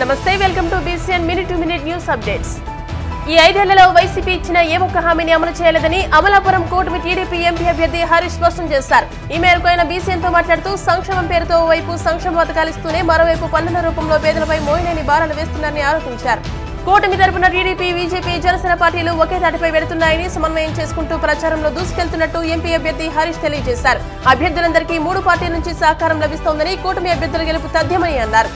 నమస్తే welcome to BCN minute to minute news updates. ఈ 5 ఏళ్లలో వైసీపీ ఇచ్చిన ఏ ఒక్క హామీని అమలు చేయలేదని అమలాపురం కూటమి టీడీపీ ఎంపీ అభ్యర్థి హరీష్ స్పష్టం చేశారు. ఈ మేరకు ఆయన బీసీఎన్ తో మాట్లాడుతూ సంక్షేమం పేరుతో ఓవైపు సంక్షేమ పథకాలు ఇస్తూనే మరోవైపు పన్నుల రూపంలో పేదలపై మోయలేని భారాలు వేస్తున్నారని ఆరోపించారు. కూటమి తరపున టీడీపీ, బీజేపీ, జనసేన పార్టీలు ఒకే తాటిపై వెళుతున్నాయని సమన్వయం చేసుకుంటూ ప్రచారంలో దూసుకెళ్తున్నట్టు ఎంపీ అభ్యర్థి హరీష్ తెలియజేశారు. అభ్యర్థులందరికీ 3 పార్టీల నుంచి సహకారం లభిస్తోందని, కూటమి అభ్యర్థుల గెలుపు తథ్యమని అన్నారు.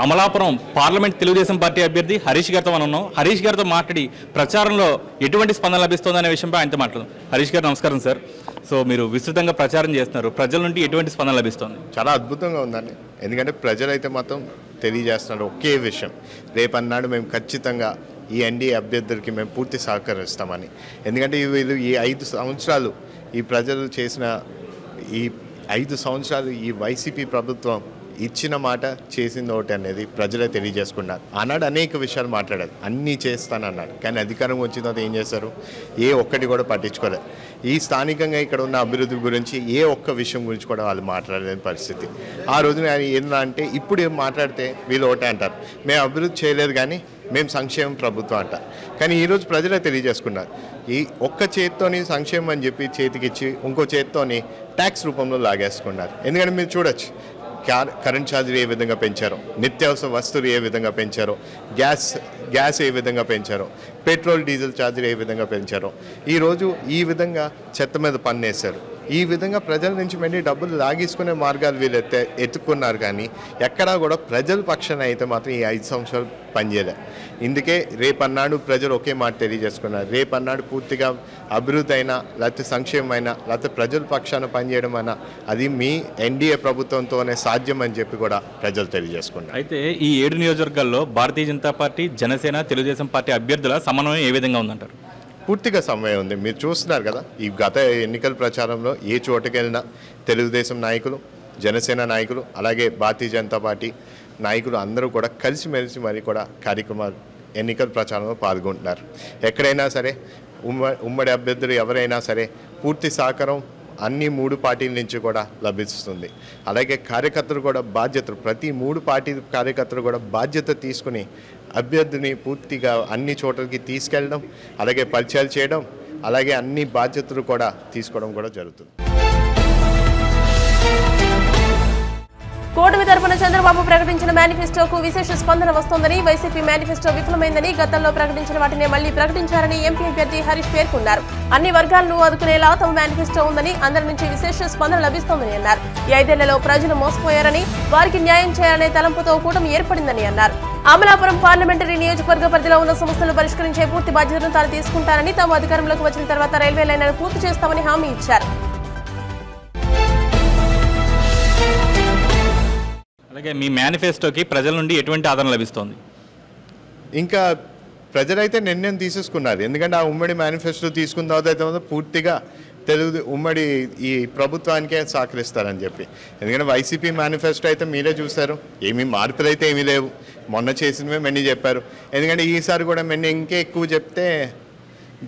అమలాపురం పార్లమెంట్ తెలుగుదేశం పార్టీ అభ్యర్థి హరీష్ గారితో మనం ఉన్నాం. హరీష్ గారితో మాట్లాడి ప్రచారంలో ఎటువంటి స్పందన లభిస్తుందనే విషయంపై ఆయనతో మాట్లాడదాం. హరీష్ గారు నమస్కారం సార్. సో మీరు విస్తృతంగా ప్రచారం చేస్తున్నారు, ప్రజల నుండి ఎటువంటి స్పందన లభిస్తుంది? చాలా అద్భుతంగా ఉందండి. ఎందుకంటే ప్రజలైతే మొత్తం తెలియజేస్తున్నారు ఒకే విషయం, రేపన్నాడు మేము ఖచ్చితంగా ఈ ఎన్డీఏ అభ్యర్థులకి మేము పూర్తి సహకరిస్తామని. ఎందుకంటే వీళ్ళు ఈ 5 సంవత్సరాలు ఈ ప్రజలు చేసిన ఈ 5 సంవత్సరాలు ఈ వైసీపీ ప్రభుత్వం ఇచ్చిన మాట చేసింది ఒకటి అనేది ప్రజలే తెలియజేసుకున్నారు. ఆనాడు అనేక విషయాలు మాట్లాడారు, అన్నీ చేస్తానన్నాడు. కానీ అధికారం వచ్చిన తర్వాత ఏం చేశారు? ఏ ఒక్కటి కూడా పట్టించుకోలేదు. ఈ స్థానికంగా ఇక్కడ ఉన్న అభివృద్ధి గురించి ఏ ఒక్క విషయం గురించి కూడా వాళ్ళు మాట్లాడలేని పరిస్థితి. ఆ రోజున ఆయన ఏంటంటే ఇప్పుడు ఏం మాట్లాడితే వీళ్ళు ఒకటే అంటారు, మేము అభివృద్ధి చేయలేదు కానీ మేము సంక్షేమం ప్రభుత్వం అంటారు. కానీ ఈరోజు ప్రజలే తెలియజేసుకున్నారు, ఈ ఒక్క చేత్తోని సంక్షేమం అని చెప్పి చేతికిచ్చి ఇంకో చేత్తోని ట్యాక్స్ రూపంలో లాగేసుకున్నారు. ఎందుకంటే మీరు చూడొచ్చు, కరెంట్ ఛార్జీలు ఏ విధంగా పెంచారో, నిత్యావసర వస్తువులు ఏ విధంగా పెంచారో, గ్యాస్ ఏ విధంగా పెంచారో, పెట్రోల్ డీజిల్ ఛార్జీలు ఏ విధంగా పెంచారో, ఈరోజు ఈ విధంగా చెత్త మీద పన్నేశారు. ఈ విధంగా ప్రజల నుంచి మళ్ళీ డబ్బులు లాగేసుకునే మార్గాలు వీళ్ళు ఎత్తుక్కున్నారు. కానీ ఎక్కడా కూడా ప్రజల పక్షాన అయితే మాత్రం ఈ 5 సంవత్సరాలు పనిచేయలేదు. ఇందుకే రేపన్నాడు ప్రజలు ఒకే మాట తెలియజేసుకున్నారు, రేపన్నాడు పూర్తిగా అభివృద్ధి అయినా లేకపోతే సంక్షేమం అయినా లేకపోతే ప్రజల పక్షాన పనిచేయడం అయినా అది మీ ఎన్డీఏ ప్రభుత్వంతోనే సాధ్యం అని చెప్పి కూడా ప్రజలు తెలియజేసుకున్నారు. అయితే ఈ 7 నియోజకవర్గాల్లో భారతీయ జనతా పార్టీ, జనసేన, తెలుగుదేశం పార్టీ అభ్యర్థుల సమన్వయం ఏ విధంగా ఉందంటారు? పూర్తిగా సమయం ఉంది. మీరు చూస్తున్నారు కదా, ఈ గత ఎన్నికల ప్రచారంలో ఏ చోటుకి వెళ్ళినా తెలుగుదేశం నాయకులు, జనసేన నాయకులు, అలాగే భారతీయ జనతా పార్టీ నాయకులు అందరూ కూడా కలిసిమెలిసి మరి కూడా కార్యక్రమాలు ఎన్నికల ప్రచారంలో పాల్గొంటున్నారు. ఎక్కడైనా సరే ఉమ్మడి అభ్యర్థులు ఎవరైనా సరే పూర్తి సహకారం అన్ని 3 పార్టీల నుంచి కూడా లభిస్తుంది. అలాగే కార్యకర్తలు కూడా బాధ్యతలు, ప్రతి 3 పార్టీ కార్యకర్తలు కూడా బాధ్యత తీసుకుని అభ్యర్థిని పూర్తిగా అన్ని చోట్లకి తీసుకెళ్ళడం, అలాగే పరిచయాలు చేయడం, అలాగే అన్ని బాధ్యతలు కూడా తీసుకోవడం కూడా జరుగుతుంది. కూటమి తరపున చంద్రబాబు ప్రకటించిన మేనిఫెస్టోకు విశేష స్పందన వస్తోందని, వైసీపీ మేనిఫెస్టో విఫలమైందని, గతంలో ప్రకటించిన వాటినే మళ్లీ ప్రకటించారని ఎంపీ అభ్యర్థి హరీష్ పేర్కొన్నారు. అన్ని వర్గాలను ఆదుకునేలా తమ మేనిఫెస్టో ఉందని, అందరి నుంచి విశేష స్పందన లభిస్తోందని అన్నారు. ఈ 5 ఏళ్లలో ప్రజలు మోసపోయారని, వారికి న్యాయం చేయాలనే తలంపుతో కూటమి ఏర్పడిందని అన్నారు. అమలాపురం పార్లమెంటరీ నియోజకవర్గ పరిధిలో ఉన్న సమస్యలు పరిష్కరించే పూర్తి బాధ్యతను తాను తీసుకుంటానని, తాము అధికారంలోకి వచ్చిన తర్వాత రైల్వే లైన్లను పూర్తి చేస్తామని హామీ ఇచ్చారు. అలాగే మీ మేనిఫెస్టోకి ప్రజల నుండి ఎటువంటి ఆదరణ లభిస్తోంది? ఇంకా ప్రజలైతే నిర్ణయం తీసేసుకున్నారు. ఎందుకంటే ఆ ఉమ్మడి మేనిఫెస్టో తీసుకున్న తర్వాత అయితే పూర్తిగా ఉమ్మడి ఈ ప్రభుత్వానికే సహకరిస్తారని చెప్పి. ఎందుకంటే వైసీపీ మేనిఫెస్టో అయితే మీరే చూశారు, ఏమీ మార్పులు అయితే ఏమీ లేవు. మొన్న చేసినవే మెన్నీ చెప్పారు. ఎందుకంటే ఈసారి కూడా మెన్నీ ఇంకే ఎక్కువ చెప్తే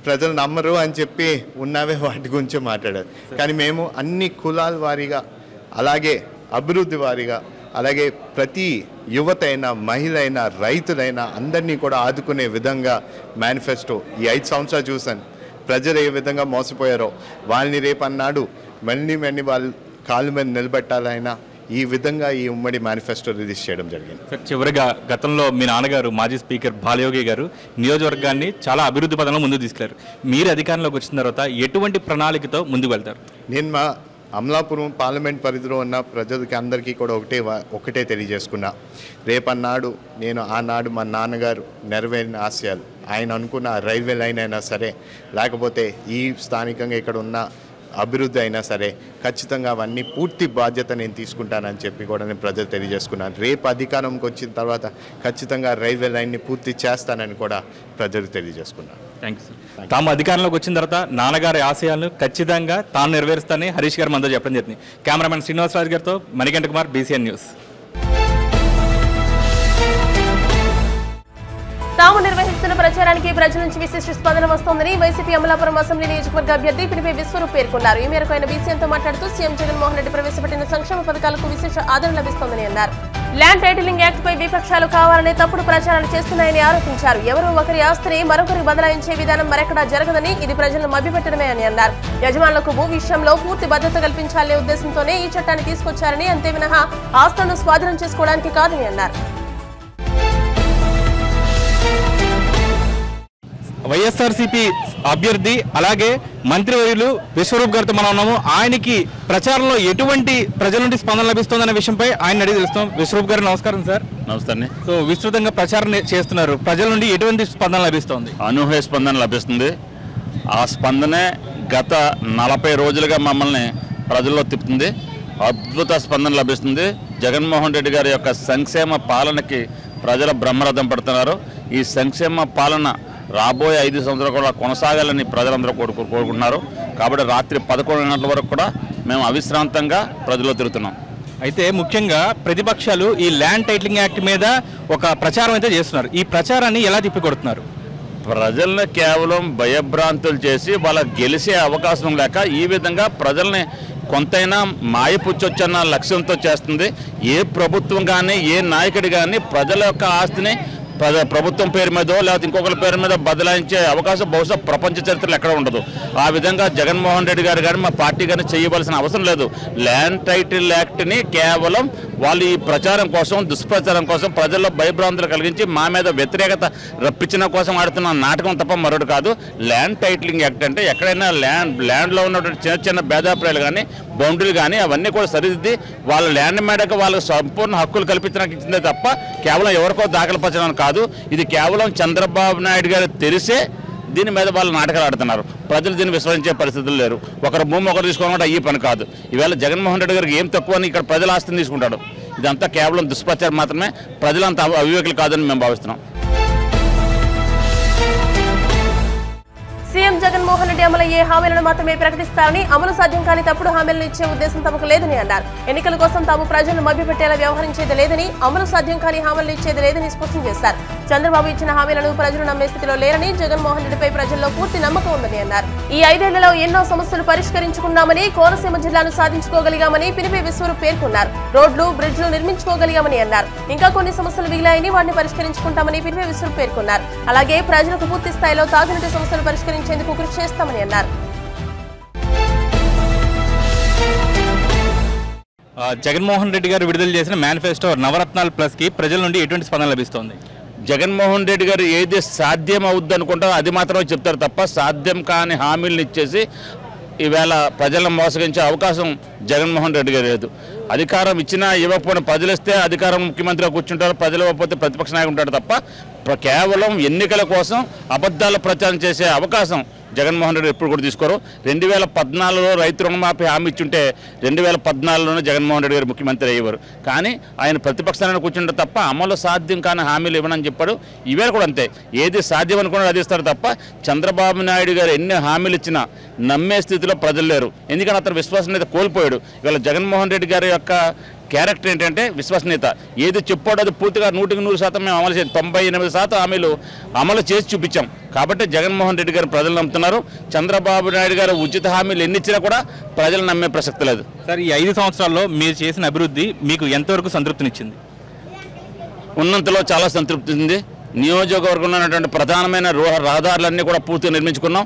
ప్రజలు నమ్మరు అని చెప్పి ఉన్నవే వాటి గురించి మాట్లాడారు. కానీ మేము అన్ని కులాల వారీగా, అలాగే అభివృద్ధి వారీగా, అలాగే ప్రతి యువత అయినా, మహిళ అయినా, రైతులైనా అందరినీ కూడా ఆదుకునే విధంగా మేనిఫెస్టో ఈ 5 సంవత్సరాలు చూశాను. ప్రజలు ఏ విధంగా మోసపోయారో వాళ్ళని రేపన్నాడు మళ్ళీ వాళ్ళు కాళ్ళ మీద నిలబెట్టాలైనా ఈ విధంగా ఈ ఉమ్మడి మేనిఫెస్టో రిలీజ్ చేయడం జరిగింది. సార్, చివరిగా గతంలో మీ నాన్నగారు మాజీ స్పీకర్ బాలయోగి గారు నియోజకవర్గాన్ని చాలా అభివృద్ధి పదంలో ముందుకు తీసుకెళ్లారు. మీరు అధికారంలోకి వచ్చిన తర్వాత ఎటువంటి ప్రణాళికతో ముందుకు వెళ్తారు? నేను మా అమలాపురం పార్లమెంట్ పరిధిలో ఉన్న ప్రజలకి అందరికీ కూడా ఒకటే తెలియజేసుకున్నా, రేపన్నాడు నేను ఆనాడు మా నాన్నగారు నెరవేరిన ఆశయాలు, ఆయన అనుకున్న రైల్వే లైన్ అయినా సరే, లేకపోతే ఈ స్థానికంగా ఇక్కడ ఉన్న అభివృద్ధి అయినా సరే ఖచ్చితంగా అవన్నీ పూర్తి బాధ్యత నేను తీసుకుంటానని చెప్పి కూడా నేను ప్రజలు తెలియజేసుకున్నాను. రేపు అధికారంకి వచ్చిన తర్వాత ఖచ్చితంగా రైల్వే లైన్ని పూర్తి చేస్తానని కూడా ప్రజలు తెలియజేసుకున్నాను. Thank you sir. తాము అధికారంలోకి వచ్చిన తర్వాత నాన్నగారి ఆశయాలను ఖచ్చితంగా తాను నెరవేరుస్తానని హరీష్ గారు మనతో చెప్పడం జరిగింది. కెమెరామెన్ శ్రీనివాసరాజు గారితో మణికంఠ కుమార్, బీసీఎన్ న్యూస్. తాము నిర్వహిస్తున్న ప్రచారానికి ప్రజల నుంచి విశిష్ట స్పందన వస్తోందని వైసీపీ అమలాపురం అసెంబ్లీ నియోజకవర్గ అభ్యర్థి పినిపే విశ్వరూప్ పేర్కొన్నారు. ఈ మేరకు ఆయన బీసీఎంతో మాట్లాడుతూ సీఎం జగన్మోహన్ రెడ్డి ప్రవేశపెట్టిన సంక్షేమ పథకాలకు విశేష ఆదరణ లభిస్తోందని అన్నారు. ల్యాండ్ టైటిలింగ్ యాక్ట్ పై విపక్షాలు కావాలనే తప్పుడు ప్రచారాలు చేస్తున్నాయని ఆరోపించారు. ఎవరో ఒకరి ఆస్తిని మరొకరికి బదలాయించే విధానం మరెక్కడా జరగదని, ఇది ప్రజలను మభ్యపెట్టడమే అని అన్నారు. యజమానులకు భూ విషయంలో పూర్తి భద్రత కల్పించాలనే ఉద్దేశంతోనే ఈ చట్టాన్ని తీసుకొచ్చారని, అంతే మినహా ఆస్తులను స్వాధీనం చేసుకోవడానికి కాదని అన్నారు. వైఎస్ఆర్సీపీ అభ్యర్థి అలాగే మంత్రివర్యులు విశ్వరూప్ గారితో మనం ఉన్నాము. ఆయనకి ప్రచారంలో ఎటువంటి ప్రజల నుండి స్పందన లభిస్తుందనే విషయంపై ఆయన అడిగి తెలుస్తాం. విశ్వరూప్ గారు నమస్కారం సార్. నమస్తే అండి. సో విస్తృతంగా ప్రచారం చేస్తున్నారు, ప్రజల నుండి ఎటువంటి స్పందన లభిస్తుంది? అనూహ్య స్పందన లభిస్తుంది. ఆ స్పందనే గత 40 రోజులుగా మమ్మల్ని ప్రజల్లో తిప్పుతుంది. అద్భుత స్పందన లభిస్తుంది. జగన్మోహన్ రెడ్డి గారి యొక్క సంక్షేమ పాలనకి ప్రజల బ్రహ్మరథం పడుతున్నారు. ఈ సంక్షేమ పాలన రాబోయే 5 సంవత్సరాలు కూడా కొనసాగాలని ప్రజలందరూ కోరుకుంటున్నారు. కాబట్టి రాత్రి 11 గంటల వరకు కూడా మేము అవిశ్రాంతంగా ప్రజల్లో తిరుగుతున్నాం. అయితే ముఖ్యంగా ప్రతిపక్షాలు ఈ ల్యాండ్ టైటిలింగ్ యాక్ట్ మీద ఒక ప్రచారం అయితే చేస్తున్నారు. ఈ ప్రచారాన్ని ఎలా తిప్పికొడుతున్నారు? ప్రజల్ని కేవలం భయభ్రాంతులు చేసి వాళ్ళ గెలిచే అవకాశం లేక ఈ విధంగా ప్రజల్ని కొంతైనా మాయపుచ్చొచ్చన్న లక్ష్యంతో చేస్తుంది. ఏ ప్రభుత్వం కానీ ఏ నాయకుడి కానీ ప్రజల యొక్క ఆస్తిని ప్రభుత్వం పేరు మీదో లేకపోతే ఇంకొకరి పేరు మీద బదలాయించే అవకాశం బహుశా ప్రపంచ చరిత్రలో ఎక్కడ ఉండదు. ఆ విధంగా జగన్మోహన్ రెడ్డి గారు కానీ మా పార్టీ కానీ చేయవలసిన అవసరం లేదు. ల్యాండ్ టైటిల్ యాక్ట్ని కేవలం వాళ్ళు ఈ ప్రచారం కోసం, దుష్ప్రచారం కోసం ప్రజల్లో భయభ్రాంతులు కలిగించి మా మీద వ్యతిరేకత రప్పించిన కోసం ఆడుతున్న నాటకం తప్ప మరొకటి కాదు. ల్యాండ్ టైటిలింగ్ యాక్ట్ అంటే ఎక్కడైనా ల్యాండ్లో ఉన్నటువంటి చిన్న చిన్న భేదాభిప్రాయాలు కానీ బౌండరీలు కానీ అవన్నీ కూడా సరిదిద్ది వాళ్ళ ల్యాండ్ మీదకి వాళ్ళకి సంపూర్ణ హక్కులు కల్పించడానికి ఇచ్చిందే తప్ప కేవలం ఎవరికో దాఖలుపరచడం కాదు. ఇది కేవలం చంద్రబాబు నాయుడు గారు తెలిసే దీని మీద వాళ్ళు నాటకాలు ఆడుతున్నారు. ప్రజలు దీన్ని విశ్వసించే పరిస్థితులు లేరు. ఒకరు భూమి ఒకరు తీసుకోవాలంటే ఈ పని కాదు. ఈవేళ జగన్మోహన్ రెడ్డి గారికి ఏం తక్కువ అని ఇక్కడ ప్రజల ఆస్తిని తీసుకుంటాడు. ఇదంతా కేవలం దుష్ప్రచారం మాత్రమే. ప్రజలంతా అవివేకులు కాదని మేము భావిస్తున్నాం. సీఎం జగన్మోహన్ రెడ్డి అమలయ్యే హామీలను మాత్రమే ప్రకటిస్తారని, అమలు సాధ్యం కాని తప్పుడు హామీలను ఇచ్చే ఉద్దేశం తమకు లేదని అన్నారు. ఎన్నికల కోసం తాము ప్రజలను మభ్యపెట్టేలా వ్యవహరించేది లేదని, అమలు సాధ్యం కాని హామీలను ఇచ్చేది లేదని స్పష్టం చేశారు. చంద్రబాబు ఇచ్చిన హామీలను ప్రజలు నమ్మే స్థితిలో లేరని, జగన్మోహన్ రెడ్డిపై ప్రజల్లో పూర్తి నమ్మకం ఉందని అన్నారు. ఈ 5 ఏళ్లలో ఎన్నో సమస్యలు పరిష్కరించుకున్నామని, కోనసీమ జిల్లాను సాధించుకోగలిగామని పినిపే విశ్వరూప్ పేర్కొన్నారు. రోడ్లు, బ్రిడ్జ్లు నిర్మించుకోగలిగామని అన్నారు. ఇంకా కొన్ని సమస్యలు మిగిలాయని, వాటిని పరిష్కరించుకుంటామని పినిపే విశ్వరూప్ పేర్కొన్నారు. అలాగే ప్రజలకు పూర్తి స్థాయిలో తాగునీటి సమస్యలు పరిష్కరించేందుకు కృషి చేస్తామని అన్నారు. జగన్మోహన్ రెడ్డి గారు విడుదల చేసిన మేనిఫెస్టో నవరత్నాలు ప్లస్ కి ప్రజల నుండి ఎటువంటి స్పందన లభిస్తోంది? జగన్మోహన్ రెడ్డి గారు ఏది సాధ్యం అవుద్ది అనుకుంటారో అది మాత్రమే చెప్తారు తప్ప సాధ్యం కాని హామీలను ఇచ్చేసి ఈవేళ ప్రజలను మోసగించే అవకాశం జగన్మోహన్ రెడ్డి గారు లేదు. అధికారం ఇచ్చినా ఇవ్వకపోయినా ప్రజలు ఇస్తే అధికారం ముఖ్యమంత్రిగా కూర్చుంటారు, ప్రజలు ఇవ్వకపోతే ప్రతిపక్ష నాయకుడు ఉంటాడు తప్ప కేవలం ఎన్నికల కోసం అబద్ధాల ప్రచారం చేసే అవకాశం జగన్మోహన్ రెడ్డి ఎప్పుడు కూడా తీసుకోరు. 2014లో రైతు రుణమాఫీ హామీ ఇచ్చుంటే 2014లోనే జగన్మోహన్ రెడ్డి గారు ముఖ్యమంత్రి అయ్యేవారు. కానీ ఆయన ప్రతిపక్షాలను కూర్చుంటే తప్ప అమలు సాధ్యం కాని హామీలు ఇవ్వనని చెప్పాడు. ఈవేళ కూడా అంతే, ఏది సాధ్యం అనుకున్నాడు అది ఇస్తారు తప్ప చంద్రబాబు నాయుడు గారు ఎన్ని హామీలు ఇచ్చినా నమ్మే స్థితిలో ప్రజలు లేరు. ఎందుకంటే అతను విశ్వసనీయత కోల్పోయాడు. ఇవాళ జగన్మోహన్ రెడ్డి గారి యొక్క క్యారెక్టర్ ఏంటంటే విశ్వసనీయత. ఏది చెప్పాడో అది పూర్తిగా 100% మేము అమలు చేసి 98% హామీలు అమలు చేసి చూపించాం. కాబట్టి జగన్మోహన్ రెడ్డి గారు ప్రజలు నమ్ముతున్నారు. చంద్రబాబు నాయుడు గారు ఉచిత హామీలు ఎన్ని ఇచ్చినా కూడా ప్రజలు నమ్మే ప్రసక్తి లేదు. సార్, ఈ 5 సంవత్సరాల్లో మీరు చేసిన అభివృద్ధి మీకు ఎంతవరకు సంతృప్తినిచ్చింది? ఉన్నంతలో చాలా సంతృప్తి ఉంది. నియోజకవర్గంలో ఉన్నటువంటి ప్రధానమైన రహదారులన్నీ కూడా పూర్తిగా నిర్మించుకున్నాం.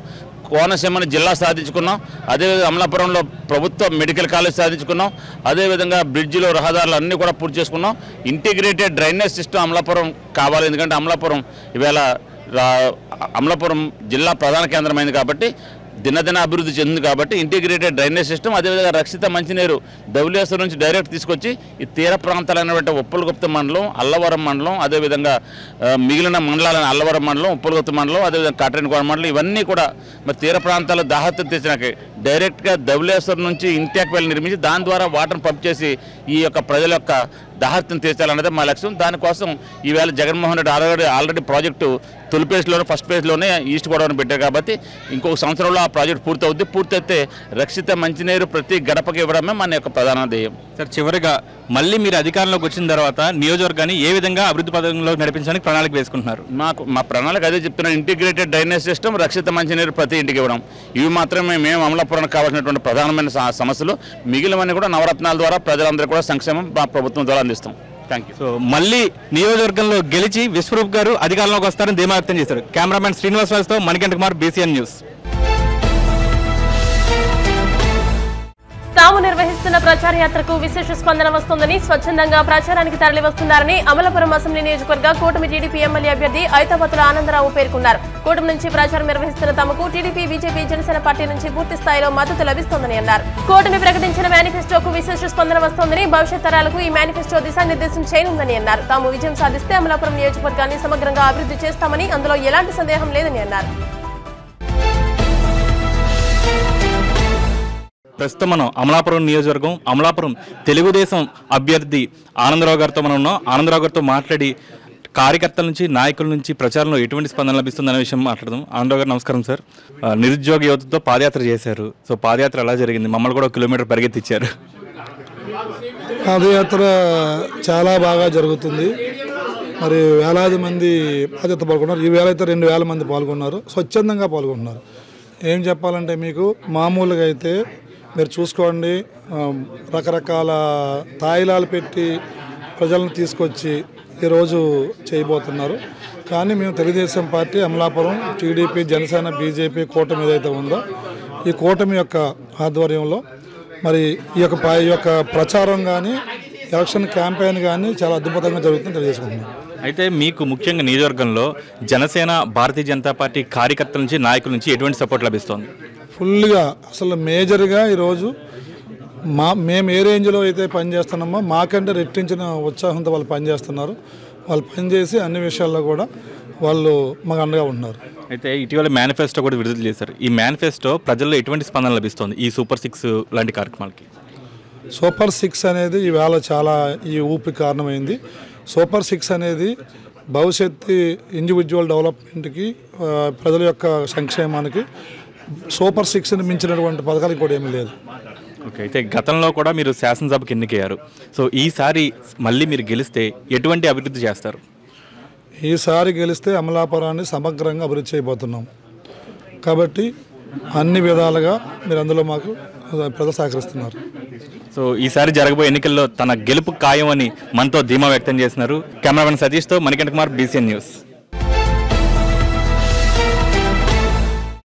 కోనసీమను జిల్లా సాధించుకున్నాం. అదేవిధంగా అమలాపురంలో ప్రభుత్వ మెడికల్ కాలేజ్ సాధించుకున్నాం. అదేవిధంగా బ్రిడ్జిలో రహదారులు అన్నీ కూడా పూర్తి చేసుకున్నాం. ఇంటిగ్రేటెడ్ డ్రైనేజ్ సిస్టమ్ అమలాపురం కావాలి. ఎందుకంటే అమలాపురం జిల్లా ప్రధాన కేంద్రమైంది కాబట్టి దినదిన అభివృద్ధి చెందింది కాబట్టి ఇంటిగ్రేటెడ్ డ్రైనేజ్ సిస్టమ్, అదేవిధంగా రక్షిత మంచినీరు ధవళేశ్వరం నుంచి డైరెక్ట్ తీసుకొచ్చి ఈ తీర ప్రాంతాలైనటువంటి ఉప్పలగుప్త మండలం, అల్లవరం మండలం, అదేవిధంగా మిగిలిన మండలాలైన అల్లవరం మండలం, ఉప్పలగుప్త మండలం, అదేవిధంగా కాట్రేనికోట మండలం ఇవన్నీ కూడా మరి తీర ప్రాంతాలు దాహత్యం తెచ్చినాక డైరెక్ట్గా ధవళేశ్వరం నుంచి ఇంటాక్ వెల్ నిర్మించి దాని ద్వారా వాటర్ని పంప్ చేసి ఈ యొక్క ప్రజల యొక్క దాహత్యం తీర్చాలన్నదే మా లక్ష్యం. దానికోసం ఈవేళ జగన్మోహన్ రెడ్డి ఆల్రెడీ ప్రాజెక్టు తొలి ఫేజ్లోనే ఫస్ట్ ఫేజ్లోనే ఈస్ట్ గోదావరి పెట్టారు కాబట్టి ఇంకొక సంవత్సరంలో ఆ ప్రాజెక్ట్ పూర్తవుద్ది. పూర్తయితే రక్షిత మంచినీరు ప్రతి గడపకి ఇవ్వడమే మన యొక్క ప్రధాన ధ్యేయం. సార్, చివరిగా మళ్ళీ మీరు అధికారంలోకి వచ్చిన తర్వాత నియోజకవర్గాన్ని ఏ విధంగా అభివృద్ధి పథకంలో నడిపించడానికి ప్రణాళిక వేసుకుంటున్నారు? మా ప్రణాళిక అదే చెప్తున్నాను. ఇంటిగ్రేటెడ్ డ్రైనేజ్ సిస్టమ్, రక్షిత మంచినీరు ప్రతి ఇంటికి ఇవ్వడం, ఇవి మాత్రమే మేము అమలాపురానికి కావాల్సినటువంటి ప్రధానమైన సమస్యలు. మిగిలినవన్నీ కూడా నవరత్నాల ద్వారా ప్రజలందరూ కూడా సంక్షేమం మా ప్రభుత్వం ద్వారా అందిస్తాం. Thank you. సో మళ్ళీ నియోజకవర్గంలో గెలిచి విశ్వరూప్ గారు అధికారంలోకి వస్తారని ధీమా వ్యక్తం చేశారు. కెమెరామెన్ శ్రీనివాసరావుతో మణికంఠ కుమార్, BCN న్యూస్. తాము నిర్వహిస్తున్న ప్రచార యాత్రకు విశేష స్పందన వస్తోందని, స్వచ్ఛందంగా ప్రచారానికి తరలివస్తున్నారని అమలాపురం అసెంబ్లీ నియోజకవర్గ కూటమి టీడీపీ ఎమ్మెల్యే అభ్యర్థి ఐతావతుల ఆనందరావు పేర్కొన్నారు. కూటమి నుంచి ప్రచారం నిర్వహిస్తున్న తమకు టీడీపీ, బీజేపీ, జనసేన పార్టీ నుంచి పూర్తి స్థాయిలో మద్దతు లభిస్తోందని అన్నారు. కూటమి ప్రకటించిన మేనిఫెస్టోకు విశేష స్పందన వస్తోందని, భవిష్యత్ తరాలకు ఈ మేనిఫెస్టో దిశానిర్దేశం చేయనుందని అన్నారు. తాము విజయం సాధిస్తే అమలాపురం నియోజకవర్గాన్ని సమగ్రంగా అభివృద్ధి చేస్తామని, అందులో ఎలాంటి సందేహం లేదని అన్నారు. ప్రస్తుతం మనం అమలాపురం నియోజకవర్గం, అమలాపురం తెలుగుదేశం అభ్యర్థి ఆనందరావు గారితో మనం ఉన్నాం. ఆనందరావు గారితో మాట్లాడి కార్యకర్తల నుంచి, నాయకుల నుంచి ప్రచారంలో ఎటువంటి స్పందన లభిస్తుందనే విషయం మాట్లాడదాం. ఆనందరావు గారు నమస్కారం సార్. నిరుద్యోగ యువతతో పాదయాత్ర చేశారు. సో పాదయాత్ర ఎలా జరిగింది? మమ్మల్ని కూడా 1 కిలోమీటర్ పరిగెత్తిచ్చారు. పాదయాత్ర చాలా బాగా జరుగుతుంది. మరి వేలాది మంది పాదయాత్ర పాల్గొన్నారు. ఈవేళ అయితే 2000 మంది పాల్గొన్నారు. స్వచ్ఛందంగా పాల్గొంటున్నారు. ఏం చెప్పాలంటే మీకు మామూలుగా అయితే మీరు చూసుకోండి, రకరకాల తాయిలాలు పెట్టి ప్రజలను తీసుకొచ్చి ఈరోజు చేయబోతున్నారు. కానీ మేము Telugu Desam party, Amalapuram, TDP, Janasena, BJP కూటమి ఏదైతే ఉందో ఈ కూటమి యొక్క ఆధ్వర్యంలో మరి ఈ యొక్క ప్రచారం కానీ, ఎలక్షన్ క్యాంపెయిన్ కానీ చాలా అద్భుతంగా జరుగుతుందని తెలియజేసుకుంటున్నాం. అయితే మీకు ముఖ్యంగా నియోజకవర్గంలో జనసేన, భారతీయ జనతా పార్టీ కార్యకర్తల నుంచి, నాయకుల నుంచి ఎటువంటి సపోర్ట్ లభిస్తుంది? ఫుల్గా, అసలు మేజర్గా ఈరోజు మేము ఏ రేంజ్లో అయితే పనిచేస్తున్నామో మాకంటే రెట్టించిన ఉత్సాహంతో వాళ్ళు పనిచేస్తున్నారు. వాళ్ళు పనిచేసి అన్ని విషయాల్లో కూడా వాళ్ళు మాకు అండగా ఉంటున్నారు. అయితే ఇటీవల మేనిఫెస్టో కూడా విడుదల చేశారు. ఈ మేనిఫెస్టో ప్రజల్లో ఎటువంటి స్పందన లభిస్తుంది ఈ సూపర్ 6 లాంటి కార్యక్రమాలకి? సూపర్ 6 అనేది ఈవేళ చాలా ఈ ఊపి కారణమైంది. సూపర్ 6 అనేది భవిష్యత్తు ఇండివిజువల్ డెవలప్మెంట్కి, ప్రజల యొక్క సంక్షేమానికి సూపర్ 6ని మించినటువంటి పథకాలు కూడా ఏమీ లేదు. ఓకే. అయితే గతంలో కూడా మీరు శాసనసభకు ఎన్నికయ్యారు. సో ఈసారి మళ్ళీ మీరు గెలిస్తే ఎటువంటి అభివృద్ధి చేస్తారు? ఈసారి గెలిస్తే అమలాపురాన్ని సమగ్రంగా అభివృద్ధి చేయబోతున్నాం. కాబట్టి అన్ని విధాలుగా మీరు అందులో మాకు ప్రజలు సహకరిస్తున్నారు. సో ఈసారి జరగబోయే ఎన్నికల్లో తన గెలుపు ఖాయం అని మనతో ధీమా వ్యక్తం చేస్తున్నారు. కెమెరామెన్ సతీష్తో మణికంఠ కుమార్, BCN న్యూస్.